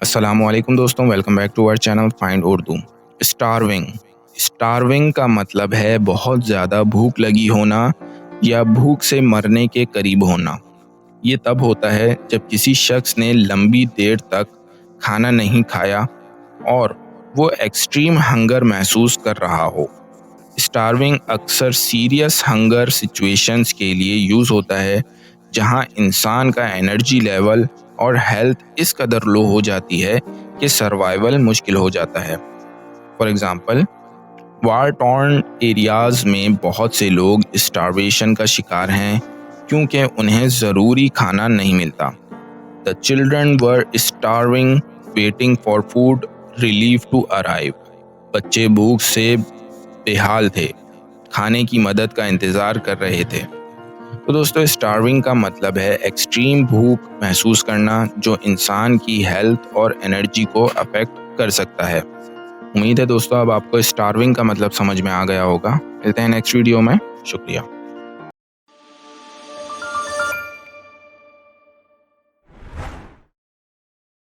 अस्सलामुअलैकुम दोस्तों, welcome back to our channel find Urdu. Starving starving का मतलब है बहुत ज़्यादा भूख लगी होना या भूख से मरने के करीब होना। ये तब होता है जब किसी शख्स ने लंबी देर तक खाना नहीं खाया और वो एक्सट्रीम हंगर महसूस कर रहा हो। स्टारविंग अक्सर सीरियस हंगर सिचुएशंस के लिए यूज़ होता है जहां इंसान का एनर्जी लेवल और हेल्थ इस कदर लो हो जाती है कि सर्वाइवल मुश्किल हो जाता है। For example, war torn areas में बहुत से लोग स्टारवेशन का शिकार हैं क्योंकि उन्हें ज़रूरी खाना नहीं मिलता। The children were starving waiting for food relief to arrive. बच्चे भूख से बेहाल थे, खाने की मदद का इंतज़ार कर रहे थे। तो दोस्तों, स्टारविंग का मतलब है एक्सट्रीम भूख महसूस करना जो इंसान की हेल्थ और एनर्जी को अफेक्ट कर सकता है। उम्मीद है दोस्तों अब आपको स्टारविंग का मतलब समझ में आ गया होगा। मिलते हैं नेक्स्ट वीडियो में। शुक्रिया।